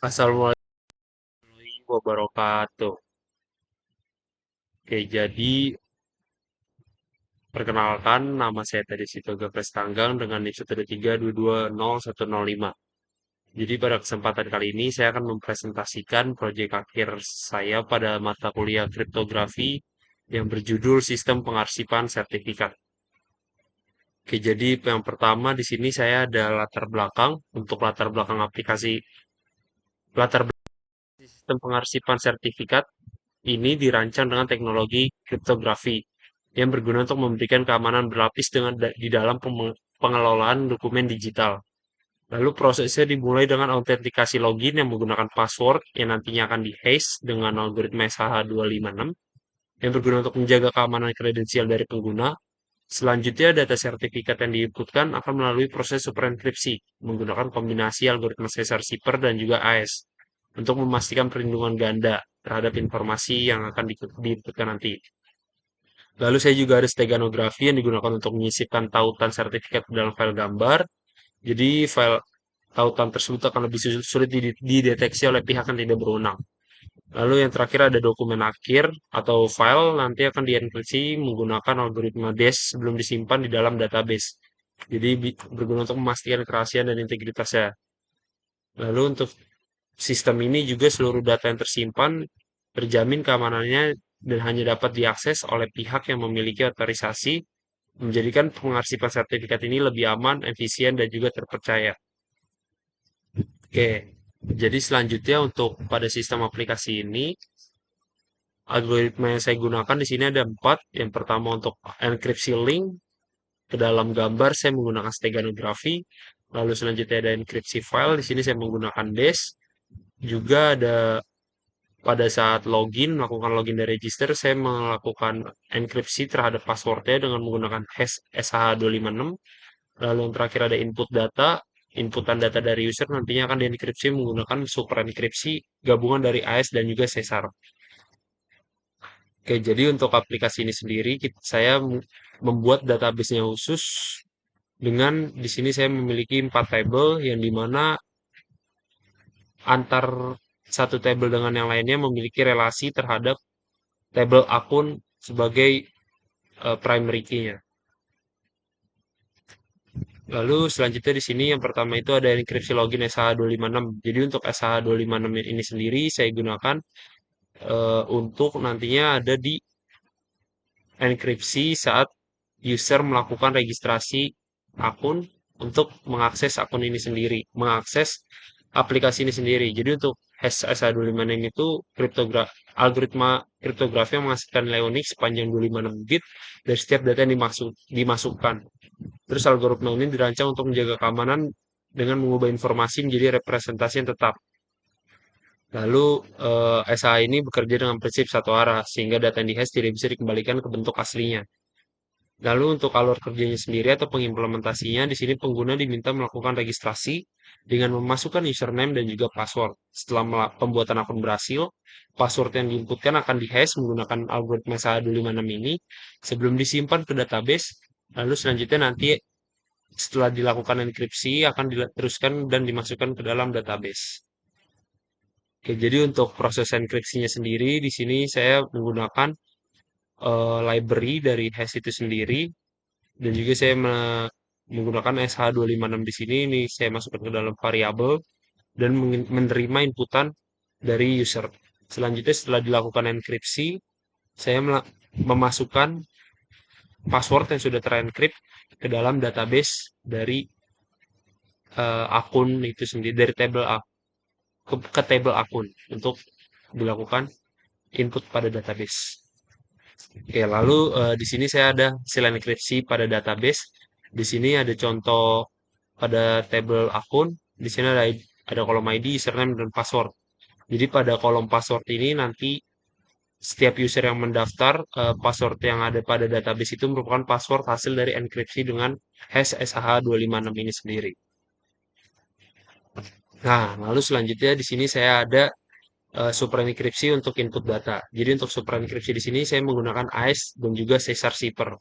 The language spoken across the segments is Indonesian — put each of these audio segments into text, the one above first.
Assalamualaikum warahmatullahi wabarakatuh. Oke, jadi perkenalkan nama saya tadi Sitoga Prestanggang dengan NIK 123220105. Jadi pada kesempatan kali ini saya akan mempresentasikan proyek akhir saya pada mata kuliah kriptografi yang berjudul Sistem Pengarsipan Sertifikat. Oke, jadi yang pertama di sini saya ada latar belakang untuk latar belakang aplikasi latar belakang sistem pengarsipan sertifikat. Ini dirancang dengan teknologi kriptografi yang berguna untuk memberikan keamanan berlapis di dalam pengelolaan dokumen digital. Lalu prosesnya dimulai dengan autentikasi login yang menggunakan password yang nantinya akan dihash dengan algoritma SHA-256 yang berguna untuk menjaga keamanan kredensial dari pengguna. Selanjutnya, data sertifikat yang diinputkan akan melalui proses superenkripsi menggunakan kombinasi algoritma Caesar Shipper dan juga AES untuk memastikan perlindungan ganda terhadap informasi yang akan diinputkan nanti. Lalu saya juga ada steganografi yang digunakan untuk menyisipkan tautan sertifikat dalam file gambar. Jadi file tautan tersebut akan lebih sulit dideteksi oleh pihak yang tidak berwenang. Lalu yang terakhir ada dokumen akhir atau file nanti akan dienkripsi menggunakan algoritma DES sebelum disimpan di dalam database. Jadi berguna untuk memastikan kerahasiaan dan integritasnya. Lalu untuk sistem ini juga seluruh data yang tersimpan terjamin keamanannya dan hanya dapat diakses oleh pihak yang memiliki otorisasi, menjadikan pengarsipan sertifikat ini lebih aman, efisien, dan juga terpercaya. Oke, jadi selanjutnya untuk pada sistem aplikasi ini, algoritma yang saya gunakan di sini ada 4. Yang pertama untuk enkripsi link ke dalam gambar saya menggunakan steganografi. Lalu selanjutnya ada enkripsi file. Di sini saya menggunakan DES. Juga ada pada saat melakukan login dari register, saya melakukan enkripsi terhadap passwordnya dengan menggunakan hash SH256. Lalu yang terakhir ada input data. Inputan data dari user nantinya akan dienkripsi menggunakan super enkripsi gabungan dari AES dan juga Caesar. Oke, jadi untuk aplikasi ini sendiri, saya membuat database-nya khusus dengan di sini saya memiliki 4 table yang dimana antar satu table dengan yang lainnya memiliki relasi terhadap table akun sebagai primary key-nya. Lalu selanjutnya di sini yang pertama itu ada enkripsi login SH256. Jadi untuk SH256 ini sendiri saya gunakan untuk nantinya ada di enkripsi saat user melakukan registrasi akun untuk mengakses akun ini sendiri, mengakses aplikasi ini sendiri. Jadi untuk hash SH256 itu algoritma kriptografi yang menghasilkan nilai unik sepanjang 256 bit dari setiap data yang dimasukkan. Terus algoritma ini dirancang untuk menjaga keamanan dengan mengubah informasi menjadi representasi yang tetap. Lalu SH ini bekerja dengan prinsip satu arah sehingga data yang dihash tidak bisa dikembalikan ke bentuk aslinya. Lalu untuk alur kerjanya sendiri atau pengimplementasinya, di sini pengguna diminta melakukan registrasi dengan memasukkan username dan juga password. Setelah pembuatan akun berhasil, password yang diinputkan akan dihash menggunakan algoritma SHA-256 ini sebelum disimpan ke database. Lalu selanjutnya nanti setelah dilakukan enkripsi akan diteruskan dan dimasukkan ke dalam database. Oke, jadi untuk proses enkripsinya sendiri, di sini saya menggunakan library dari hash itu sendiri dan juga saya menggunakan SH256 di sini. Ini saya masukkan ke dalam variabel dan menerima inputan dari user. Selanjutnya setelah dilakukan enkripsi, saya memasukkan password yang sudah terenkrypt ke dalam database dari akun itu sendiri, dari ke table akun untuk dilakukan input pada database. Oke, lalu di sini saya ada hasil enkripsi pada database. Di sini ada contoh pada table akun. Di sini ada kolom ID, username, dan password. Jadi pada kolom password ini nanti setiap user yang mendaftar, password yang ada pada database itu merupakan password hasil dari enkripsi dengan hash SH256 ini sendiri. Nah, lalu selanjutnya di sini saya ada super enkripsi untuk input data. Jadi untuk super enkripsi di sini saya menggunakan AES dan juga Caesar Shipper.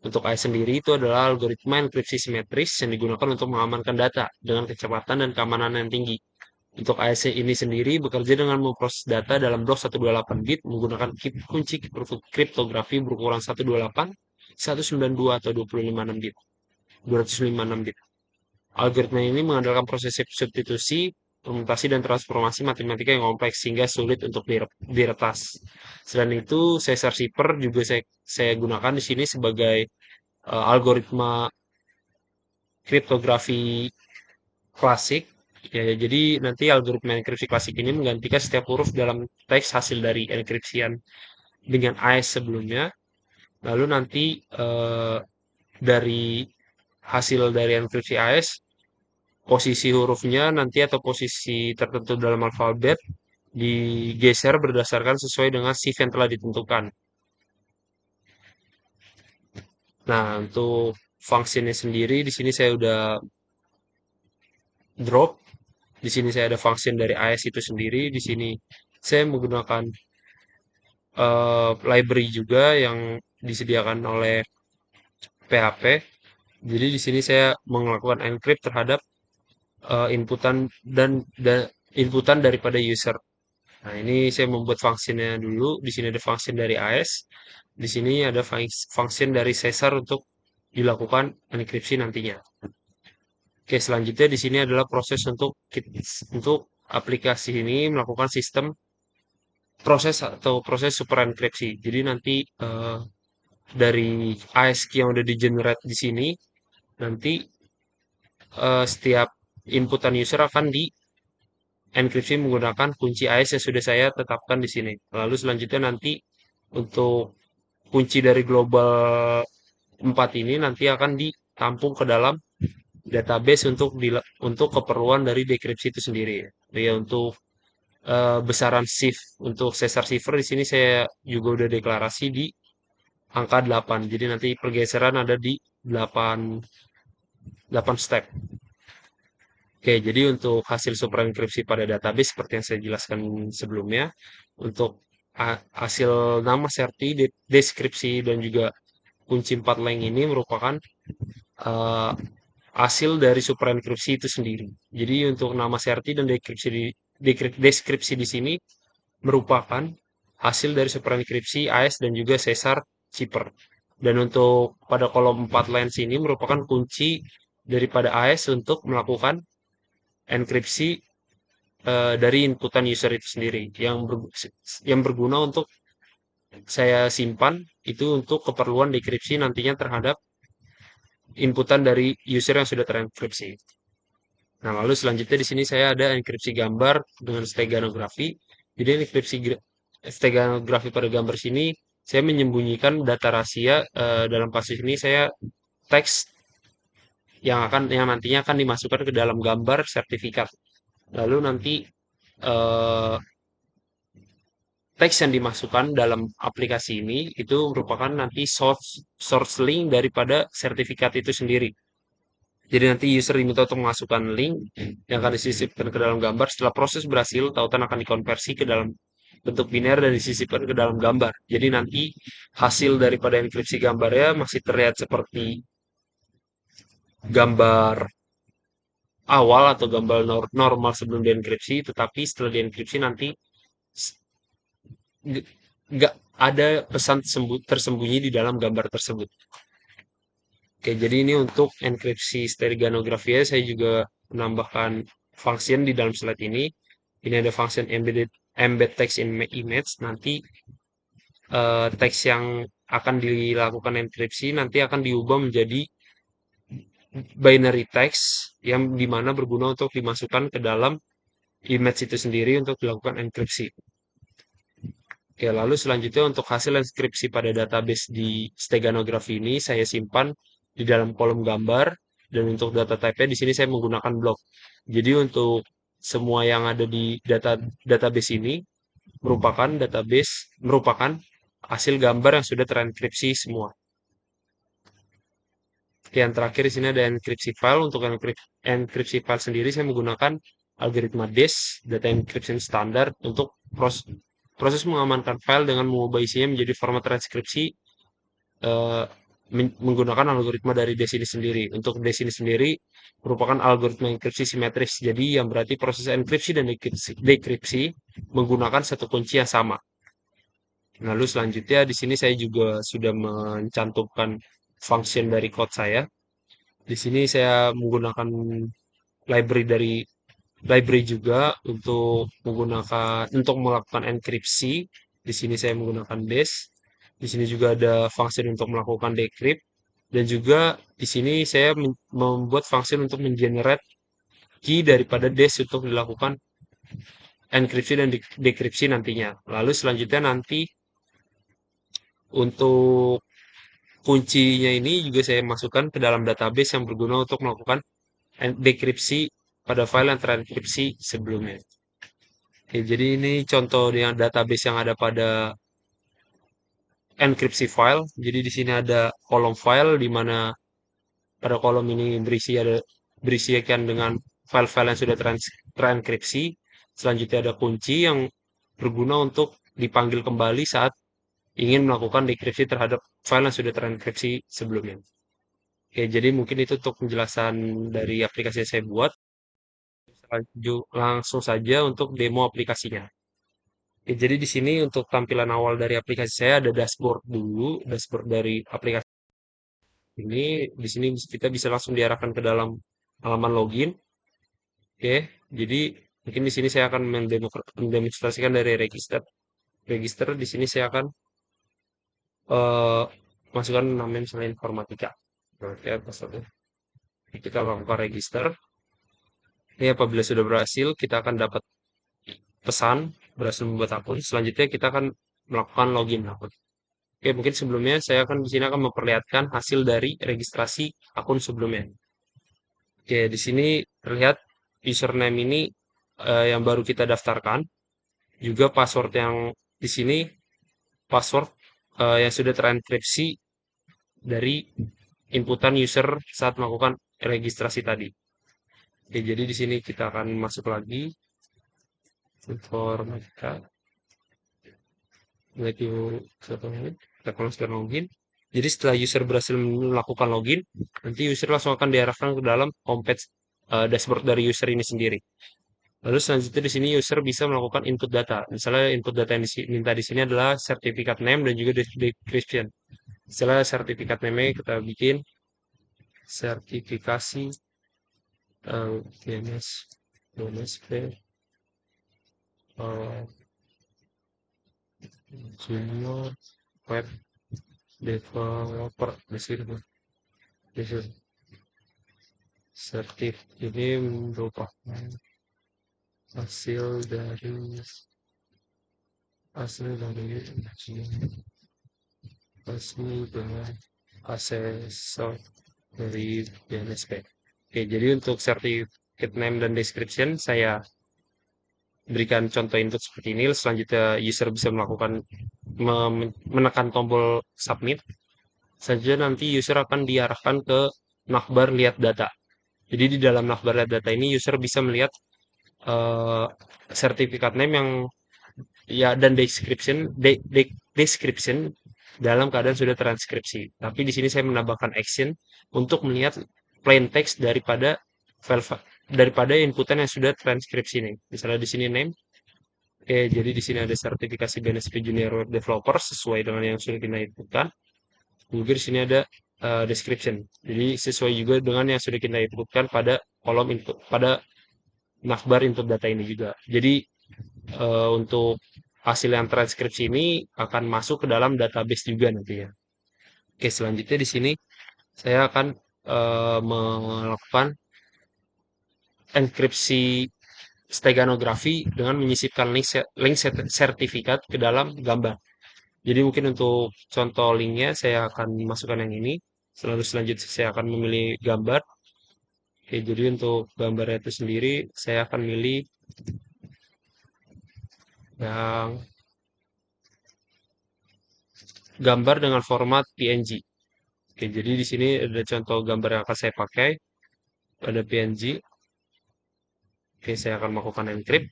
Untuk AES sendiri itu adalah algoritma enkripsi simetris yang digunakan untuk mengamankan data dengan kecepatan dan keamanan yang tinggi. Untuk AEC ini sendiri bekerja dengan memproses data dalam blok 128 bit menggunakan kunci kriptografi berukuran 128, 192 atau 256 bit, 256 bit. Algoritma ini mengandalkan proses substitusi, permutasi, dan transformasi matematika yang kompleks sehingga sulit untuk diretas. Selain itu, Caesar Shipper juga saya gunakan di sini sebagai algoritma kriptografi klasik. Ya, jadi nanti algoritma enkripsi klasik ini menggantikan setiap huruf dalam teks hasil dari enkripsian dengan AES sebelumnya. Lalu nanti dari hasil dari enkripsi AES, posisi hurufnya nanti atau posisi tertentu dalam alfabet digeser berdasarkan sesuai dengan shift yang telah ditentukan. Nah, untuk fungsinya sendiri di sini saya udah drop. Di sini saya ada function dari AES itu sendiri. Di sini saya menggunakan library juga yang disediakan oleh PHP. Jadi di sini saya melakukan encrypt terhadap inputan dan inputan daripada user. Nah, ini saya membuat fungsinya dulu. Di sini ada function dari AES. Di sini ada function dari Caesar untuk dilakukan enkripsi nantinya. Oke, selanjutnya di sini adalah proses untuk aplikasi ini melakukan sistem proses super enkripsi. Jadi nanti dari ASCII yang udah di generate di sini, nanti setiap inputan user akan di enkripsi menggunakan kunci AES yang sudah saya tetapkan di sini. Lalu selanjutnya nanti untuk kunci dari global 4 ini nanti akan ditampung ke dalam database untuk keperluan dari dekripsi itu sendiri. Ya, untuk besaran shift untuk Caesar cipher di sini saya juga udah deklarasi di angka 8. Jadi nanti pergeseran ada di 8 step. Oke, jadi untuk hasil superenkripsi pada database seperti yang saya jelaskan sebelumnya, untuk hasil nama serti, deskripsi, dan juga kunci 4 leng ini merupakan eh, hasil dari superenkripsi itu sendiri. Jadi untuk nama serti dan deskripsi di sini merupakan hasil dari superenkripsi AES dan juga Caesar Cipher. Dan untuk pada kolom 4 lines ini merupakan kunci daripada AES untuk melakukan enkripsi dari inputan user itu sendiri yang berguna untuk saya simpan itu untuk keperluan dekripsi nantinya terhadap inputan dari user yang sudah terenkripsi. Nah, lalu selanjutnya di sini saya ada enkripsi gambar dengan steganografi. Jadi steganografi pada gambar sini saya menyembunyikan data rahasia. Dalam kasus ini saya teks yang nantinya akan dimasukkan ke dalam gambar sertifikat. Lalu nanti eh, teks yang dimasukkan dalam aplikasi ini itu merupakan nanti source link daripada sertifikat itu sendiri. Jadi nanti user diminta untuk memasukkan link yang akan disisipkan ke dalam gambar. Setelah proses berhasil, tautan akan dikonversi ke dalam bentuk biner dan disisipkan ke dalam gambar. Jadi nanti hasil daripada enkripsi gambarnya masih terlihat seperti gambar awal atau gambar normal sebelum dienkripsi, tetapi setelah dienkripsi nanti nggak ada pesan tersembunyi di dalam gambar tersebut. Oke, jadi ini untuk enkripsi steganografia saya juga menambahkan function di dalam slide ini. Ini ada function embed text in image. Nanti teks yang akan dilakukan enkripsi nanti akan diubah menjadi binary text yang dimana berguna untuk dimasukkan ke dalam image itu sendiri untuk dilakukan enkripsi. Oke, lalu selanjutnya untuk hasil enkripsi pada database di steganografi ini saya simpan di dalam kolom gambar dan untuk data type-nya di sini saya menggunakan blok. Jadi untuk semua yang ada di database ini merupakan hasil gambar yang sudah terenkripsi semua. Oke, yang terakhir di sini ada enkripsi file. Untuk enkripsi file sendiri saya menggunakan algoritma DES, data encryption standard untuk proses mengamankan file dengan mengubah isinya menjadi format transkripsi eh, menggunakan algoritma dari DES ini sendiri. Untuk DES ini sendiri merupakan algoritma enkripsi simetris. Jadi yang berarti proses enkripsi dan dekripsi menggunakan satu kunci yang sama. Lalu selanjutnya di sini saya juga sudah mencantumkan function dari code saya. Di sini saya menggunakan library dari library juga untuk melakukan enkripsi. Di sini saya menggunakan DES. Di sini juga ada function untuk melakukan decrypt dan juga di sini saya membuat function untuk mengenerate key daripada DES untuk dilakukan enkripsi dan dekripsi nantinya. Lalu selanjutnya nanti untuk kuncinya ini juga saya masukkan ke dalam database yang berguna untuk melakukan dekripsi pada file yang terenkripsi sebelumnya. Oke, jadi ini contoh yang database yang ada pada enkripsi file. Jadi di sini ada kolom file di mana pada kolom ini berisikan dengan file-file yang sudah terenkripsi. Selanjutnya ada kunci yang berguna untuk dipanggil kembali saat ingin melakukan dekripsi terhadap file yang sudah terenkripsi sebelumnya. Oke, jadi mungkin itu untuk penjelasan dari aplikasi yang saya buat. Langsung saja untuk demo aplikasinya. Oke, jadi di sini untuk tampilan awal dari aplikasi saya ada dashboard dulu, dashboard dari aplikasi ini. Di sini kita bisa langsung diarahkan ke dalam halaman login. Oke, jadi mungkin di sini saya akan mendemonstrasikan dari register. Register di sini saya akan eh, masukkan nama misalnya informatika. Oke, passwordnya. Kita lakukan register. Ini apabila sudah berhasil, kita akan dapat pesan berhasil membuat akun. Selanjutnya kita akan melakukan login akun. Oke, mungkin sebelumnya saya akan di sini akan memperlihatkan hasil dari registrasi akun sebelumnya. Oke, di sini terlihat username ini yang baru kita daftarkan, juga password yang di sini password yang sudah terenkripsi dari inputan user saat melakukan registrasi tadi. Oke, jadi di sini kita akan masuk lagi informatika. Lagi satu menit, kita close login. Jadi setelah user berhasil melakukan login, nanti user langsung akan diarahkan ke dalam homepage dashboard dari user ini sendiri. Lalu selanjutnya di sini user bisa melakukan input data. Misalnya input data yang diminta di sini adalah sertifikat name dan juga description. Misalnya sertifikat name kita bikin sertifikasi DNS DNSP junior web developer di sini. Sertif ini merupakan hasil dari ujian hasil dengan asesor dari DNSP. Oke, jadi untuk certificate name dan description saya berikan contoh input seperti ini. Selanjutnya user bisa melakukan menekan tombol submit. Selanjutnya nanti user akan diarahkan ke navbar lihat data. Jadi di dalam navbar lihat data ini user bisa melihat eh, sertifikat name yang ya dan description dalam keadaan sudah transkripsi. Tapi di sini saya menambahkan action untuk melihat plain text daripada inputan yang sudah transkripsi nih. Misalnya di sini name. Oke, jadi di sini ada sertifikasi BNSP Junior Web Developer sesuai dengan yang sudah kita inputkan. Juga di sini ada description. Jadi sesuai juga dengan yang sudah kita inputkan pada kolom input pada navbar input data ini juga. Jadi untuk hasil yang transkripsi ini akan masuk ke dalam database juga nantinya. Oke, selanjutnya di sini saya akan melakukan enkripsi steganografi dengan menyisipkan link sertifikat ke dalam gambar. Jadi mungkin untuk contoh linknya saya akan masukkan yang ini. Selanjutnya saya akan memilih gambar. Oke, jadi untuk gambarnya itu sendiri saya akan milih yang gambar dengan format PNG. Oke, jadi di sini ada contoh gambar yang akan saya pakai. Ada PNG. Oke, saya akan melakukan encrypt.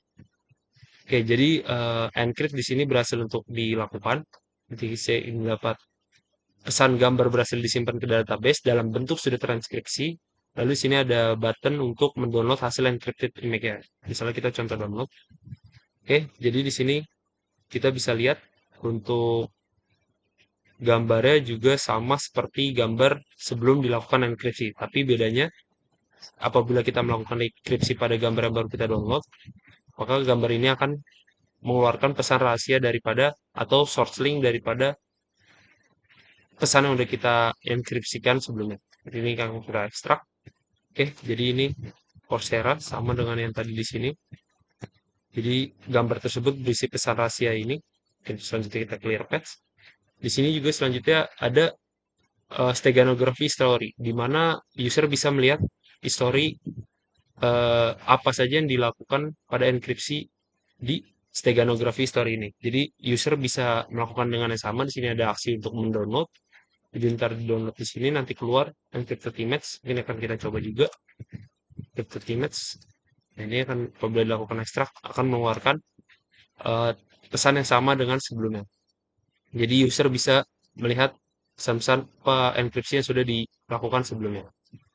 Oke, jadi encrypt di sini berhasil untuk dilakukan. Nanti saya ingin dapat pesan gambar berhasil disimpan ke database dalam bentuk sudah transkripsi. Lalu sini ada button untuk mendownload hasil encrypted image ya. Misalnya kita contoh download. Oke, jadi di sini kita bisa lihat untuk gambarnya juga sama seperti gambar sebelum dilakukan enkripsi. Tapi bedanya apabila kita melakukan enkripsi pada gambar yang baru kita download, maka gambar ini akan mengeluarkan pesan rahasia daripada atau source link daripada pesan yang udah kita enkripsikan sebelumnya. Jadi ini kan kita ekstrak. Oke, jadi ini Coursera sama dengan yang tadi di sini. Jadi gambar tersebut berisi pesan rahasia ini. Oke, selanjutnya kita clear path. Di sini juga selanjutnya ada steganography story, di mana user bisa melihat history apa saja yang dilakukan pada enkripsi di steganography story ini. Jadi user bisa melakukan dengan yang sama. Di sini ada aksi untuk mendownload. Jadi ntar di download di sini nanti keluar encrypted image. Ini akan kita coba juga encrypted image. Nah, ini akan apabila dilakukan ekstrak akan mengeluarkan eh, pesan yang sama dengan sebelumnya. Jadi user bisa melihat pesan-pesan apa enkripsi yang sudah dilakukan sebelumnya.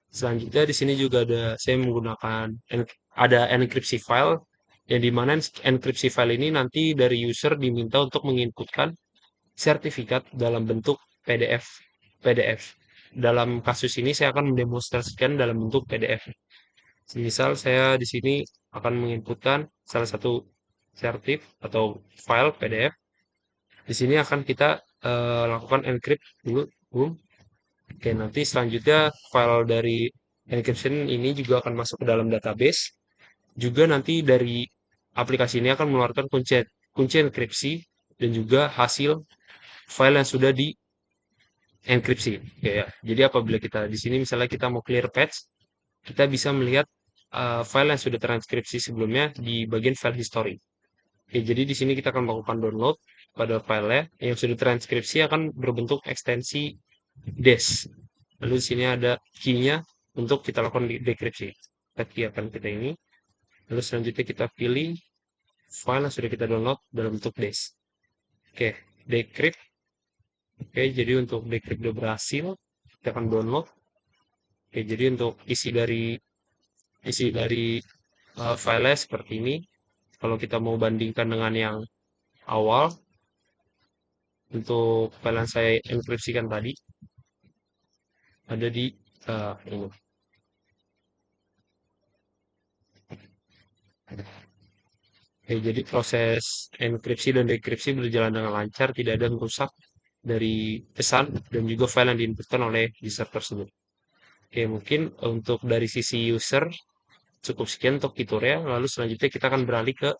Selanjutnya di sini juga ada saya menggunakan ada encryption file yang dimana encryption file ini nanti dari user diminta untuk menginputkan sertifikat dalam bentuk PDF. PDF. Dalam kasus ini saya akan mendemonstrasikan dalam bentuk PDF. Misal saya di sini akan menginputkan salah satu sertif atau file PDF. Di sini akan kita lakukan encrypt dulu, boom. Oke, nanti selanjutnya file dari encryption ini juga akan masuk ke dalam database. Juga nanti dari aplikasi ini akan mengeluarkan kunci kunci enkripsi dan juga hasil file yang sudah di enkripsi. Oke ya. Jadi apabila kita di sini misalnya kita mau clear patch, kita bisa melihat file yang sudah transkripsi sebelumnya di bagian file history. Oke, jadi di sini kita akan melakukan download pada filenya yang sudah transkripsi akan berbentuk ekstensi dash. Lalu di sini ada key-nya untuk kita lakukan dekripsi. Kita key akan kita ini. Lalu selanjutnya kita pilih file yang sudah kita download dalam bentuk dash. Oke, decrypt. Oke, jadi untuk decrypt udah berhasil. Kita akan download. Oke, jadi untuk isi dari filenya seperti ini. Kalau kita mau bandingkan dengan yang awal, untuk file yang saya enkripsikan tadi, ada di ini. Oke, jadi proses enkripsi dan dekripsi berjalan dengan lancar, tidak ada yang rusak dari pesan dan juga file yang diinputkan oleh user tersebut. Oke, mungkin untuk dari sisi user cukup sekian untuk tutorial, lalu selanjutnya kita akan beralih ke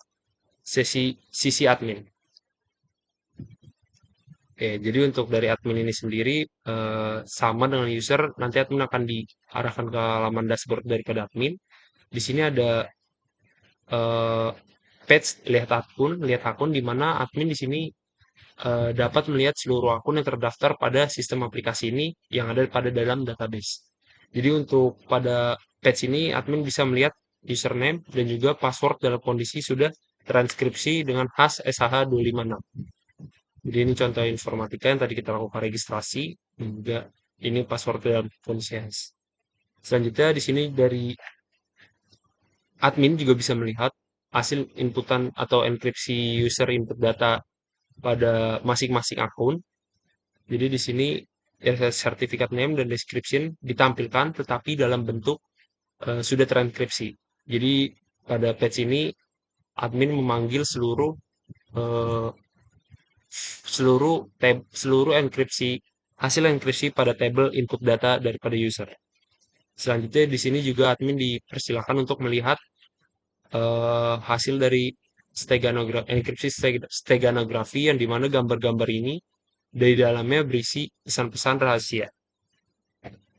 sisi admin. Oke, jadi untuk dari admin ini sendiri sama dengan user, nanti admin akan diarahkan ke halaman dashboard daripada admin. Di sini ada eh, page lihat akun di mana admin di sini dapat melihat seluruh akun yang terdaftar pada sistem aplikasi ini yang ada pada dalam database. Jadi untuk pada page ini admin bisa melihat username dan juga password dalam kondisi sudah transkripsi dengan hash SHH256. Jadi ini contoh informatika yang tadi kita lakukan registrasi dan juga ini password dalam kondisi hash. Selanjutnya di sini dari admin juga bisa melihat hasil inputan atau enkripsi user input data pada masing-masing akun. Jadi di sini ya, sertifikat name dan description ditampilkan tetapi dalam bentuk sudah terenkripsi. Jadi pada page ini admin memanggil seluruh eh, seluruh enkripsi hasil enkripsi pada tabel input data daripada user. Selanjutnya di sini juga admin dipersilakan untuk melihat hasil dari enkripsi steganografi yang dimana gambar-gambar ini dari dalamnya berisi pesan-pesan rahasia.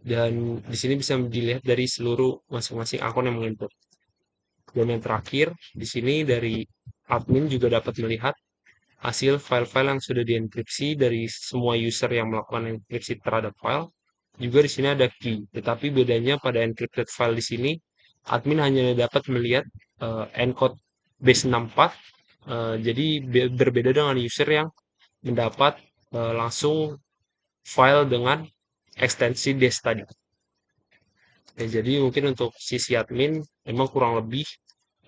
Dan di sini bisa dilihat dari seluruh masing-masing akun yang menginput. Dan yang terakhir, di sini dari admin juga dapat melihat hasil file-file yang sudah dienkripsi dari semua user yang melakukan enkripsi terhadap file. Juga di sini ada key, tetapi bedanya pada encrypted file di sini, admin hanya dapat melihat encode base 64. Jadi berbeda dengan user yang mendapat langsung file dengan ekstensi des tadi. Ya, jadi mungkin untuk sisi admin memang kurang lebih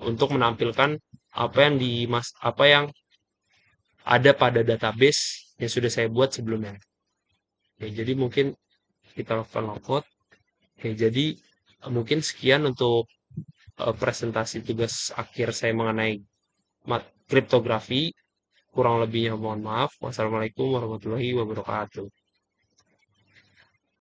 untuk menampilkan apa yang ada pada database yang sudah saya buat sebelumnya. Ya, jadi mungkin kita lakukan logout. Oke, jadi mungkin sekian untuk presentasi tugas akhir saya mengenai kriptografi. Kurang lebihnya mohon maaf. Wassalamualaikum warahmatullahi wabarakatuh.